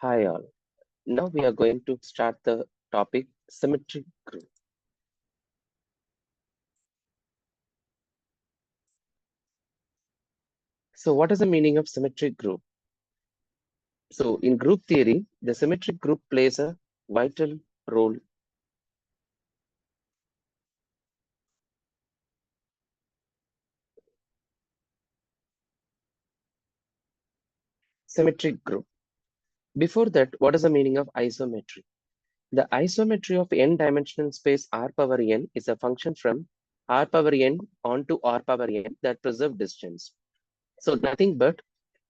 Hi all. Now we are going to start the topic symmetry group. So what is the meaning of symmetry group? So in group theory, the symmetric group plays a vital role. Symmetric group. Before that, what is the meaning of isometry? The isometry of n-dimensional space R power n is a function from R power n onto R power n that preserve distance. So nothing but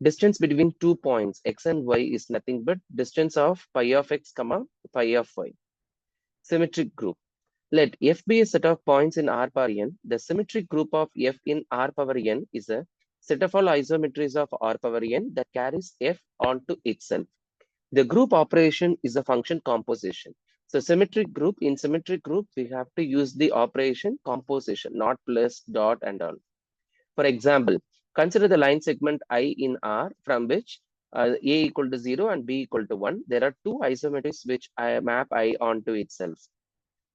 distance between 2 points x and y is nothing but distance of pi of x comma pi of y. Symmetric group. Let F be a set of points in R power n. The symmetric group of F in R power n is a set of all isometries of R power n that carries F onto itself. The group operation is a function composition. So symmetric group, in symmetric group, we have to use the operation composition, not plus, dot, and all. For example, consider the line segment I in R from which A equal to 0 and B equal to 1. There are two isometries which I map I onto itself.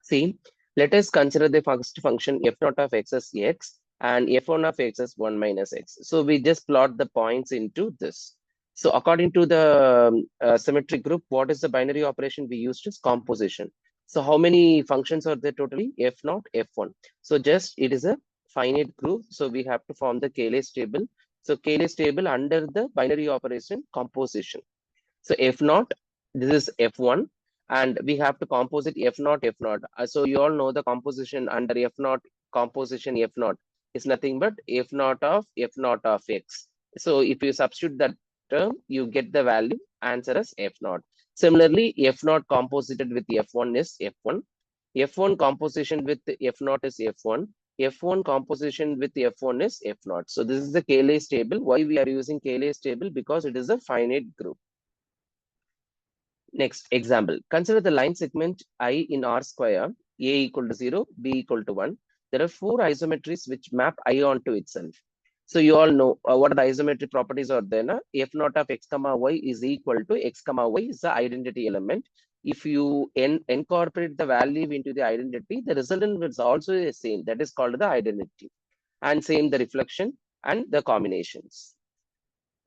See, let us consider the first function f naught of x as x and f1 of x as 1 minus x. So we just plot the points into this. So according to the symmetric group, what is the binary operation we used is composition. So how many functions are there totally? F naught, f1. So just it is a finite group. So we have to form the Cayley's table. So Cayley's table under the binary operation composition. So F naught, this is F1, and we have to compose it F naught, F naught. So you all know the composition under F naught, composition F naught is nothing but F naught of X. So if you substitute that term, you get the value answer as F naught. Similarly, F naught composited with F1 is F1. F1 composition with F naught is F1. F1 composition with F1 is F naught. So this is the Cayley's table. Why we are using Cayley's table? Because it is a finite group. Next example, consider the line segment I in R square, A equal to 0, B equal to 1. There are four isometries which map I onto itself. So you all know what are the isometric properties are there. Na? F naught of x comma y is equal to x comma y is the identity element. If you incorporate the value into the identity, the resultant is also the same. That is called the identity. And same the reflection and the combinations.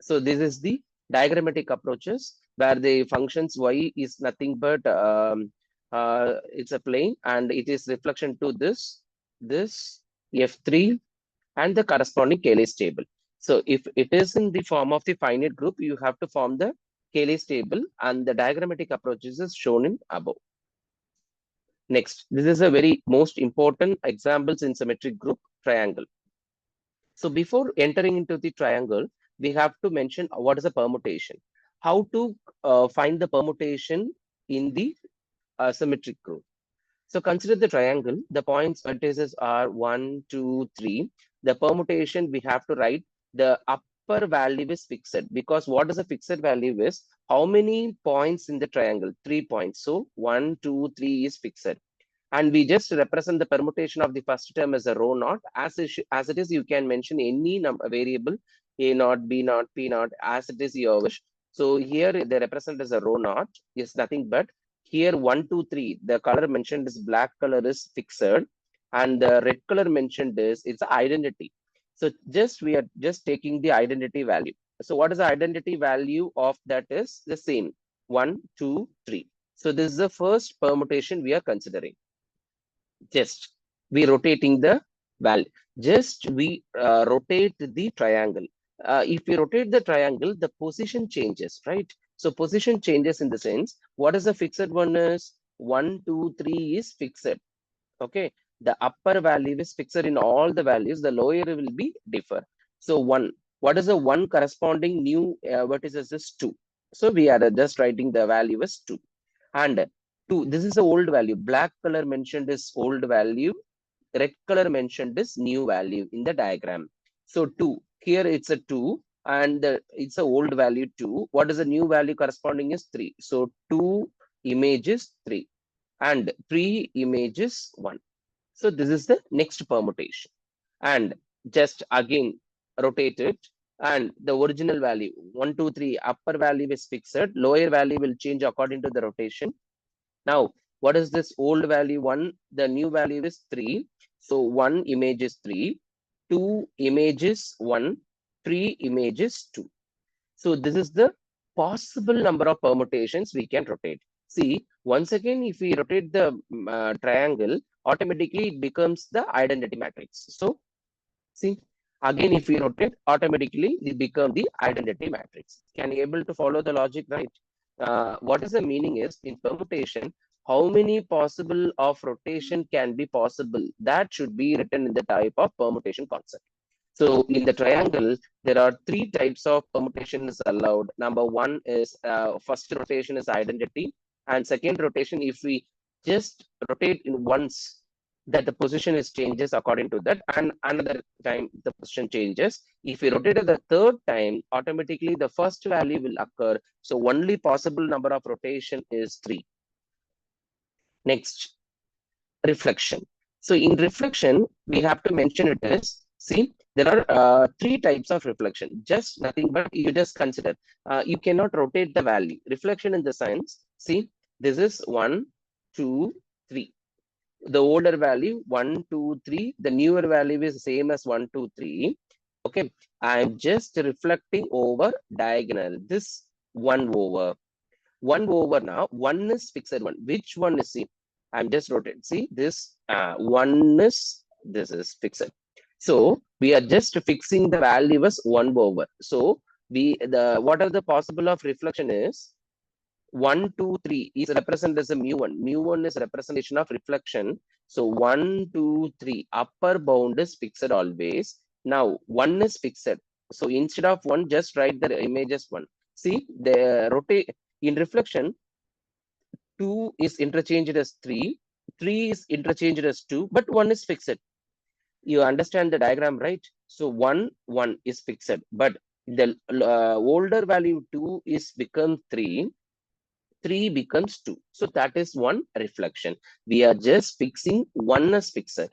So this is the diagrammatic approaches where the functions y is nothing but it's a plane and it is reflection to this f3 and the corresponding Cayley's table. So if it is in the form of the finite group, you have to form the Cayley's table and the diagrammatic approaches is shown in above. Next, this is a very most important examples in symmetric group triangle. So before entering into the triangle, we have to mention what is a permutation. How to find the permutation in the symmetric group. So consider the triangle. The points vertices are 1, 2, 3. The permutation we have to write the upper value is fixed because what is a fixed value is how many points in the triangle? 3 points. So 1, 2, 3 is fixed. And we just represent the permutation of the first term as a rho naught. As it is, you can mention any variable, A naught, B naught, P naught, as it is your wish. So here they represent as a rho naught is nothing but here 1, 2, 3. The color mentioned is black color is fixed, and the red color mentioned is it's identity. So just we are just taking the identity value. So what is the identity value of that is the same 1, 2, 3. So this is the first permutation we are considering. Just we rotating the value. Just we rotate the triangle. If we rotate the triangle, the position changes, right? So position changes in the sense, what is the fixed one is 1, 2, 3 is fixed. Okay. The upper value is fixed in all the values. The lower will be differ. So 1, what is the 1 corresponding new vertices is 2. So we are just writing the value as 2. And 2, this is the old value. Black color mentioned is old value. Red color mentioned is new value in the diagram. So 2, here it's a 2 and it's a old value 2. What is the new value corresponding is 3. So 2 images 3 and 3 images 1. So this is the next permutation. And just again rotate it. and the original value 1, 2, 3, upper value is fixed, lower value will change according to the rotation. Now what is this old value 1? The new value is 3. So 1 image is 3, 2 images 1, 3 images 2. So this is the possible number of permutations we can rotate. See, once again, if we rotate the triangle, automatically it becomes the identity matrix. So see, again, if we rotate, automatically it become the identity matrix. Can you able to follow the logic, right? What is the meaning is in permutation, how many possible of rotation can be possible? That should be written in the type of permutation concept. So in the triangle, there are three types of permutations allowed. Number one is first rotation is identity, and second rotation, if we just rotate in once, that the position is changes according to that, and another time the position changes. If we rotate it the third time, automatically the first value will occur. So only possible number of rotation is 3. Next, reflection. So in reflection, we have to mention it as, see, there are three types of reflection. Just nothing but you just consider. You cannot rotate the value. Reflection in the sense, see, this is 1, 2, 3. The older value 1, 2, 3. The newer value is same as 1, 2, 3. Okay, I'm just reflecting over diagonal. This 1 over now. 1 is fixed one. Which one is see? I'm just rotating. See, this 1 is, this is fixed. So we are just fixing the value as 1 over. So what are the possible of reflection is 1, 2, 3 is represented as a mu1. Mu1 is representation of reflection. So 1, 2, 3 upper bound is fixed always. Now 1 is fixed. So instead of 1, just write the image as 1. See, the rotate in reflection, 2 is interchanged as 3, 3 is interchanged as 2, but 1 is fixed. You understand the diagram, right? So 1, 1 is fixed, but the older value 2 is become 3, 3 becomes 2. So that is one reflection. We are just fixing 1 as fixed.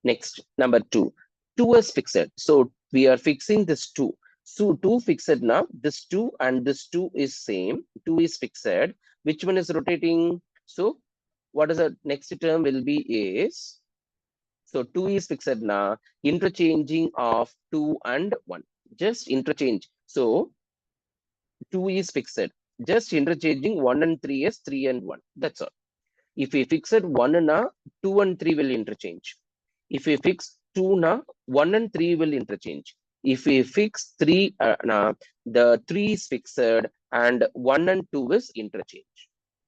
Next, number 2. 2 is fixed. So we are fixing this 2. So 2 fixed now. This 2 and this 2 is same. 2 is fixed. Which one is rotating? So what is the next term will be is, so 2 is fixed now. Interchanging of 2 and 1. Just interchange. So 2 is fixed. Just interchanging 1 and 3 as 3 and 1. That's all. If we fix it 1 na, 2 and 3 will interchange. If we fix 2 na, 1 and 3 will interchange. If we fix 3 na, the 3 is fixed and 1 and 2 is interchange.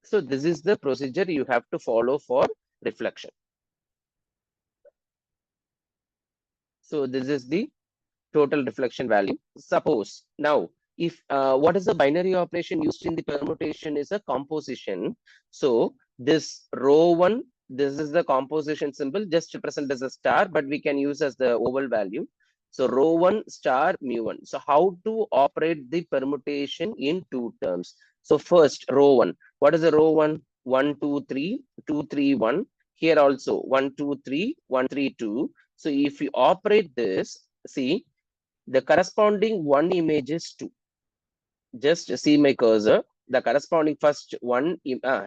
So this is the procedure you have to follow for reflection. So this is the total reflection value. Suppose now, if what is the binary operation used in the permutation is a composition. So this row 1, this is the composition symbol, just represent as a star, but we can use as the oval value. So row 1 star mu1. So how to operate the permutation in two terms? So first row 1. What is the row 1? 1, 2, 3, 2, 3, 1. Here also 1, 2, 3, 1, 3, 2. So if you operate this, see, the corresponding one image is 2. Just see my cursor. The corresponding first one,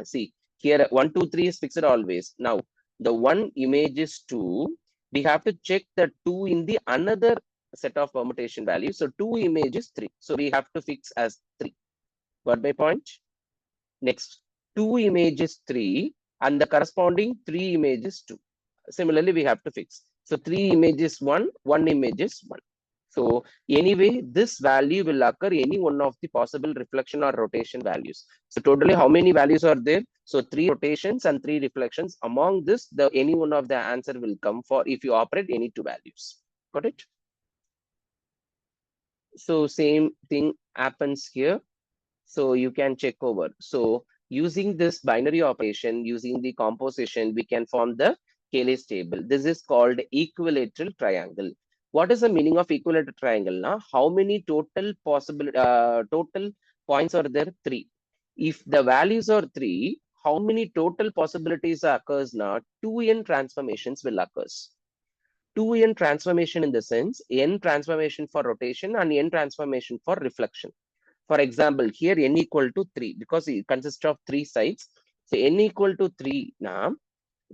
see here 1, 2, 3 is fixed always. Now the one image is 2. We have to check the 2 in the another set of permutation values. So 2 image is 3. So we have to fix as 3. Got my point? Next, 2 image is 3 and the corresponding 3 image is 2. Similarly, we have to fix. So 3 images 1, 1 image is 1. So anyway, this value will occur any one of the possible reflection or rotation values. So totally how many values are there? So 3 rotations and 3 reflections. Among this, the any one of the answer will come for if you operate any two values. Got it? So same thing happens here. So you can check over. So using this binary operation, using the composition, we can form the Cayley's table. This is called equilateral triangle. What is the meaning of equilateral triangle? Now, how many total possible total points are there? 3. If the values are 3, how many total possibilities occurs now? 2n transformations will occurs. 2n transformation in the sense n transformation for rotation and n transformation for reflection. For example, here n equal to 3 because it consists of 3 sides. So n equal to 3 now,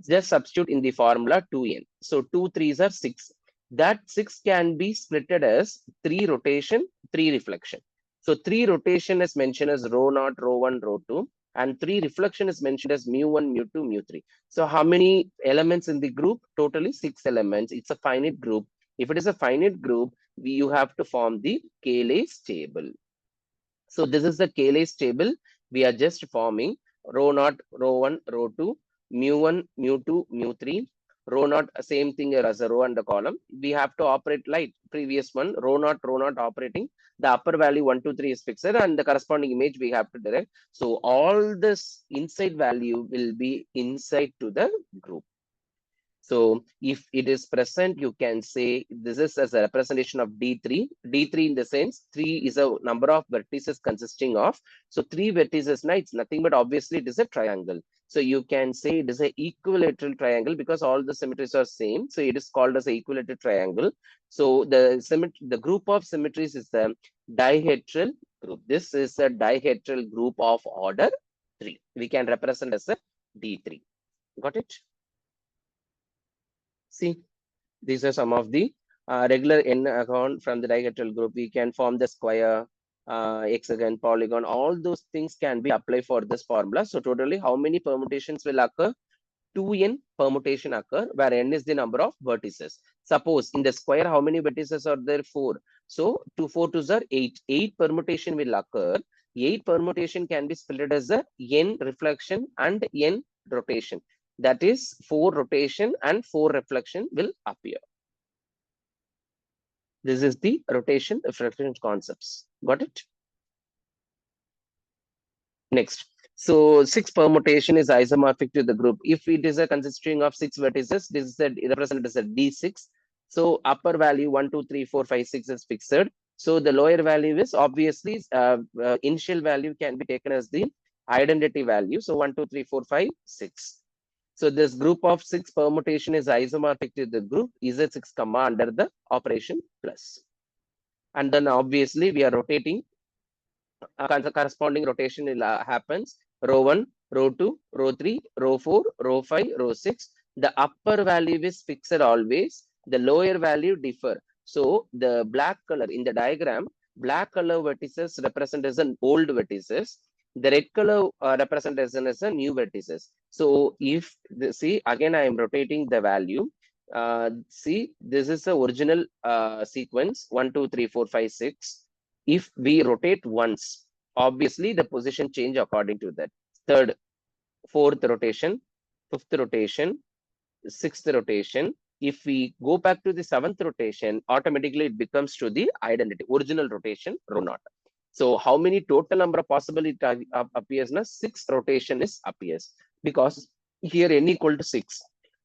just substitute in the formula 2n. So 2 3s are 6. That 6 can be splitted as 3 rotation, 3 reflection. So 3 rotation is mentioned as rho naught, rho 1, rho 2, and 3 reflection is mentioned as mu 1, mu 2, mu 3. So how many elements in the group? Totally 6 elements. It's a finite group. If it is a finite group, you have to form the Cayley's table. So this is the Cayley's table. We are just forming rho naught, rho 1, rho 2, mu 1, mu 2, mu 3. Rho naught, same thing as a row and a column. We have to operate like previous one, rho naught operating. The upper value 1, 2, 3 is fixed and the corresponding image we have to direct. So all this inside value will be inside to the group. So if it is present, you can say this is as a representation of D3. D3 in the sense 3 is a number of vertices consisting of. So 3 vertices, no, it's nothing but obviously it is a triangle. So you can say it is an equilateral triangle because all the symmetries are same. So it is called as an equilateral triangle. So the group of symmetries is the dihedral group. This is a dihedral group of order 3. We can represent as a D3. Got it? See, these are some of the regular n account from the dihedral group. We can form the square, hexagon, polygon. All those things can be applied for this formula. So totally, how many permutations will occur? 2n permutation occur, where n is the number of vertices. Suppose in the square, how many vertices are there? 4. So 2 4 2s are 8. 8 permutation will occur. 8 permutation can be split as a n reflection and n rotation. That is 4 rotation and 4 reflection will appear. This is the rotation reflection concepts. Got it? Next. So 6 permutation is isomorphic to the group. If it is a consisting of 6 vertices, this is represented as a D6. So upper value 1, 2, 3, 4, 5, 6 is fixed. So the lower value is obviously initial value can be taken as the identity value. So 1, 2, 3, 4, 5, 6. So this group of 6 permutation is isomorphic to the group Z6 comma under the operation plus. And then obviously we are rotating. Corresponding rotation happens. Row 1, row 2, row 3, row 4, row 5, row 6. The upper value is fixed always. The lower value differ. So the black color in the diagram, black color vertices represent as an old vertices. The red color represent as a new vertices. So if see again, I am rotating the value. See, this is the original sequence 1, 2, 3, 4, 5, 6. If we rotate once, obviously the position change according to that. Third, fourth rotation, fifth rotation, sixth rotation. If we go back to the seventh rotation, automatically it becomes to the identity, original rotation, rho naught. So how many total number of possible it appears? 6 rotation is appears because here n equal to 6.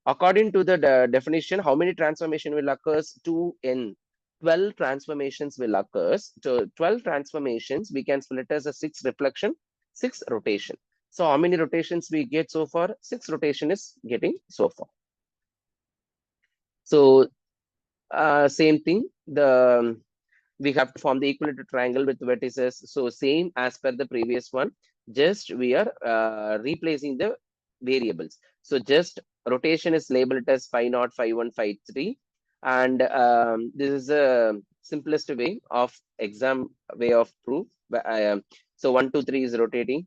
According to the definition, how many transformation will occurs? 2n. 12 transformations will occur. So 12 transformations we can split as a 6 reflection, 6 rotation. So how many rotations we get so far? 6 rotation is getting so far. So same thing. We have to form the equilateral triangle with vertices. So same as per the previous one. Just we are replacing the variables. So just rotation is labeled as phi naught, phi 1, phi 3. And this is the simplest way of exam way of proof. So 1, 2, 3 is rotating.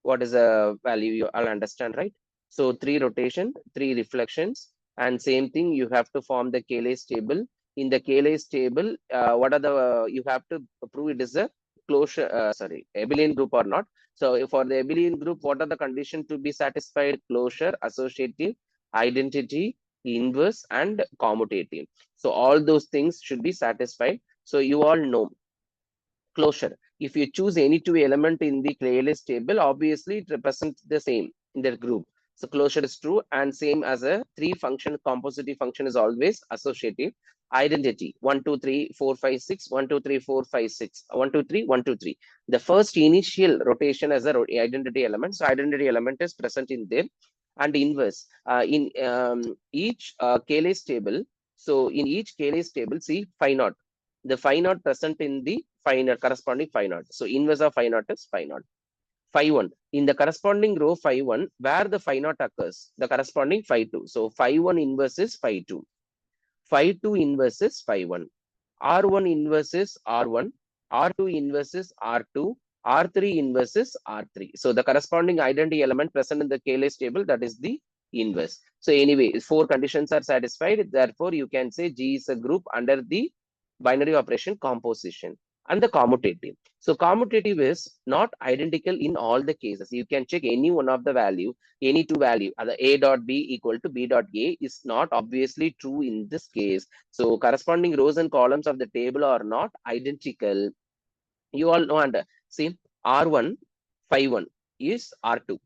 What is the value? You all understand, right? So 3 rotation, 3 reflections. And same thing, you have to form the Cayley's table. In the Cayley's table, what are the, you have to prove it is a closure, abelian group or not. So for the abelian group, what are the conditions to be satisfied? Closure, associative, identity, inverse, and commutative. So all those things should be satisfied. So you all know closure. If you choose any two element in the Cayley's table, obviously it represents the same in their group. So closure is true, and same as a 3 function, compositive function is always associative. Identity 1, 2, 3, 4, 5, 6, 1, 2, 3, 4, 5, 6, 1, 2, 3, 1, 2, 3. The first initial rotation as a identity element. So identity element is present in there. And inverse in each Cayley's table. So in each K-list table, see phi naught. The phi naught present in the phi naught corresponding phi naught. So inverse of phi naught is phi naught. Phi 1. In the corresponding row phi 1, where the phi naught occurs, the corresponding phi 2. So phi 1 inverse is phi 2. Phi 2 inverse is phi 1. R1 inverse is R1. R2 inverse is R2. R3 inverse is R3. So the corresponding identity element present in the K-list table, that is the inverse. So anyway, four conditions are satisfied. Therefore, you can say G is a group under the binary operation composition and the commutative. So commutative is not identical in all the cases. You can check any one of the value, any two value, A dot B equal to B dot A is not obviously true in this case. So corresponding rows and columns of the table are not identical. You all know, and see R1 phi 1 is R2.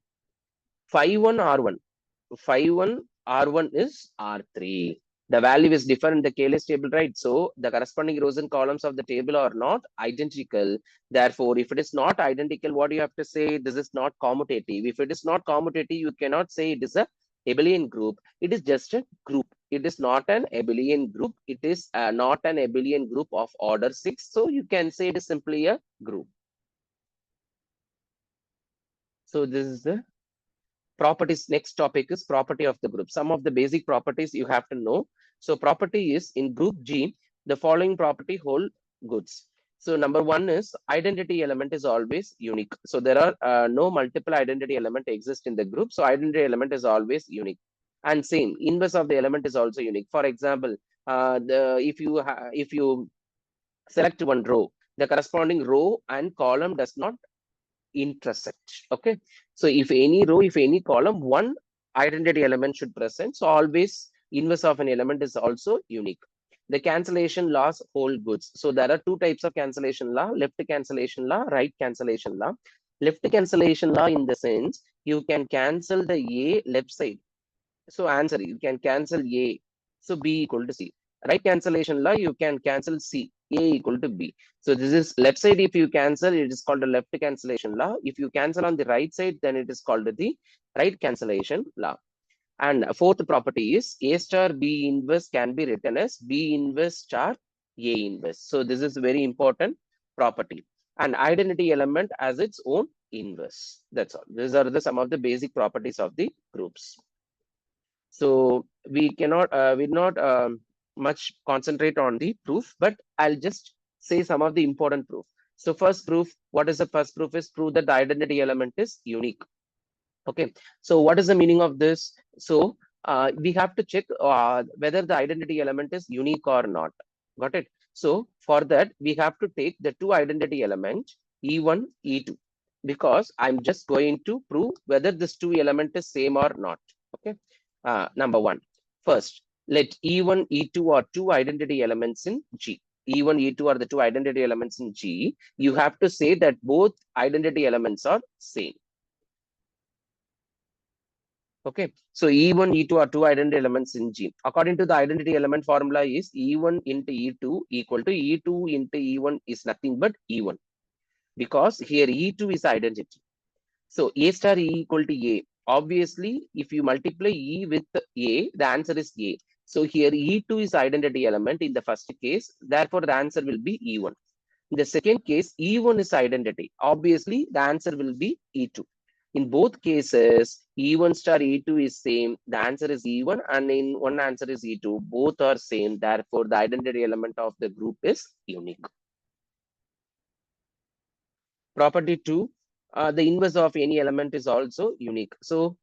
Phi 1 R1. Phi 1 R1 is R3. The value is different in the K-list table, right? So the corresponding rows and columns of the table are not identical. Therefore, if it is not identical, what do you have to say? This is not commutative. If it is not commutative, you cannot say it is a abelian group. It is just a group. It is not an abelian group. It is not an abelian group of order 6. So you can say it is simply a group. So this is the properties. Next topic is property of the group. Some of the basic properties you have to know. So property is in group G, the following property hold goods. So number one is identity element is always unique. So there are no multiple identity element exist in the group. So identity element is always unique. And same inverse of the element is also unique. For example, if you select one row, the corresponding row and column does not intersect. Okay, so if any row, if any column, one identity element should present. So always inverse of an element is also unique. The cancellation laws hold goods. So there are two types of cancellation law: left cancellation law, right cancellation law. Left cancellation law in the sense you can cancel the A left side. So answer, you can cancel A. So B equal to C. Right cancellation law, you can cancel C. A equal to B. So this is left side. If you cancel, it is called a left cancellation law. If you cancel on the right side, then it is called the right cancellation law. And fourth property is A star B inverse can be written as B inverse star A inverse. So this is very important property. And identity element as its own inverse. That's all. These are the some of the basic properties of the groups. So we not much concentrate on the proof, but I'll just say some of the important proof. So first proof, what is the first proof is prove that the identity element is unique. Okay, so what is the meaning of this? So we have to check whether the identity element is unique or not. Got it? So for that, we have to take the two identity elements, E1, E2, because I'm just going to prove whether this two element is same or not. Okay, number one. First, let E1, E2 are two identity elements in G. E1, E2 are the two identity elements in G. You have to say that both identity elements are same. Okay, so E1, E2 are two identity elements in G. According to the identity element formula is E1 into E2 equal to E2 into E1 is nothing but E1, because here E2 is identity. So A star E equal to A. Obviously, if you multiply E with A, the answer is A. So here E2 is identity element in the first case. Therefore, the answer will be E1. In the second case, E1 is identity. Obviously, the answer will be E2. In both cases, E1 star E2 is same. The answer is E1, and in one answer is E2. Both are same. Therefore, the identity element of the group is unique. Property 2, the inverse of any element is also unique. So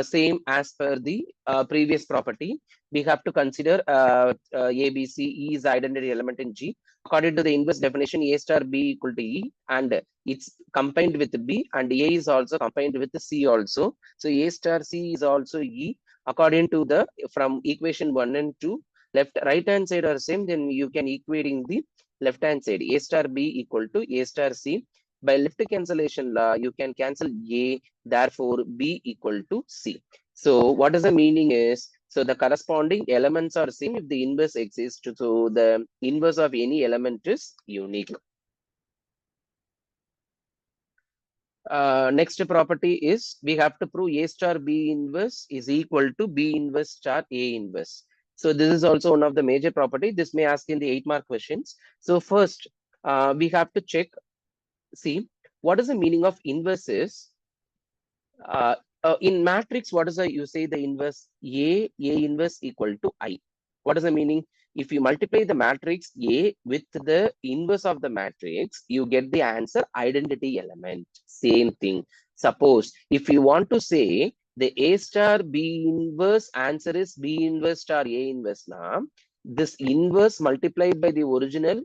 same as per the previous property, we have to consider A, B, C, E is identity element in G. According to the inverse definition, A star B equal to E, and it's combined with B, and A is also combined with C also. So A star C is also E. According to the from equation 1 and 2, left right hand side are same, then you can equating the left hand side. A star B equal to A star C. By left cancellation law, you can cancel A, therefore B equal to C. So what is the meaning is, so the corresponding elements are same if the inverse exists. So the inverse of any element is unique. Next property is we have to prove A star B inverse is equal to B inverse star A inverse. So this is also one of the major property. This may ask in the 8-mark questions. So first, we have to check, see, what is the meaning of inverses? Uh, in matrix, what is the, you say the inverse A inverse equal to I. What is the meaning? If you multiply the matrix A with the inverse of the matrix, you get the answer identity element. Same thing. Suppose if you want to say the A star B inverse answer is B inverse star A inverse now, this inverse multiplied by the original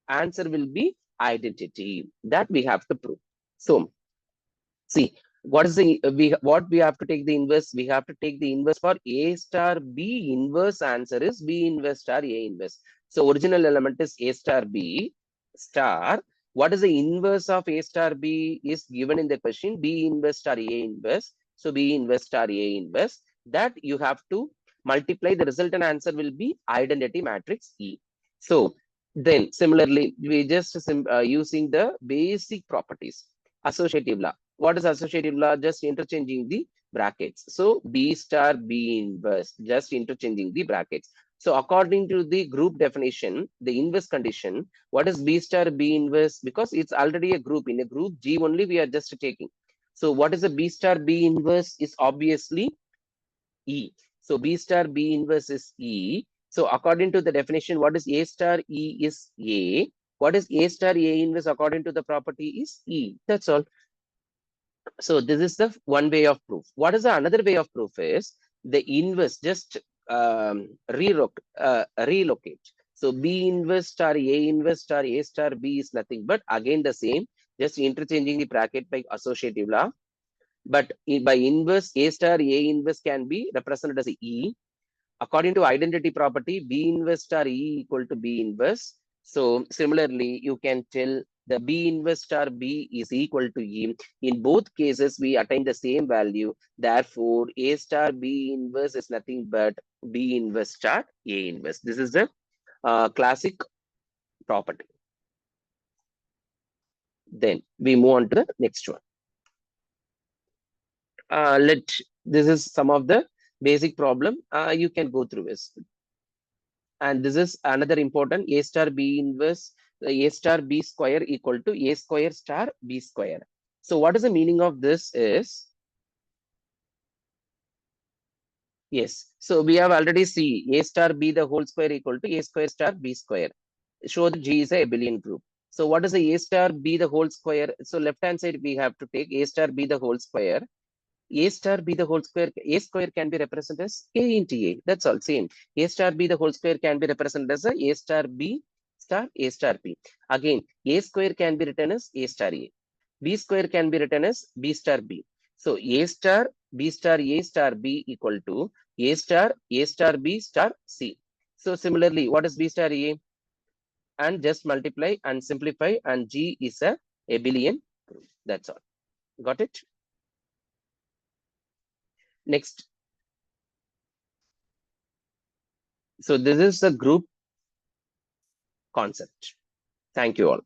answer will be identity. That we have to prove. So see, what is the what we have to take the inverse? We have to take the inverse for A star B inverse answer is B inverse star A inverse. So original element is A star B star. What is the inverse of A star B is given in the question, B inverse star A inverse. So B inverse star A inverse. That you have to multiply, the resultant answer will be identity matrix E. So then similarly, we just using the basic properties. Associative law. What is associative law? Just interchanging the brackets. So B star B inverse, just interchanging the brackets. So according to the group definition, the inverse condition, what is B star B inverse? Because it's already a group. In a group G only we are just taking. So what is a B star B inverse is obviously E. So B star B inverse is E. So according to the definition, what is A star E is A. What is A star A inverse according to the property is E. That's all. So this is the one way of proof. What is the another way of proof is the inverse, just relocate. So B inverse star A inverse star A star B is nothing but again the same, just interchanging the bracket by associative law. But by inverse, A star A inverse can be represented as E. According to identity property, B inverse star E equal to B inverse. So similarly, you can tell the B inverse star B is equal to E. In both cases, we attain the same value. Therefore, A star B inverse is nothing but B inverse star A inverse. This is the classic property. Then we move on to the next one. This is some of the basic problem. You can go through this. And this is another important, A star B inverse, A star B square equal to A square star B square. So what is the meaning of this is, yes, so we have already seen A star B the whole square equal to A square star B square. Show that G is a abelian group. So what is the A star B the whole square? So left hand side we have to take A star B the whole square. A star B the whole square, A square can be represented as A into A. That's all, same. A star B the whole square can be represented as A star B star A star B. Again, A square can be written as A star A. B square can be written as B star B. So A star B star A star B equal to A star B star C. So similarly, what is B star A? And just multiply and simplify, and G is a abelian group. That's all. Got it? Next. So this is the group concept. Thank you all.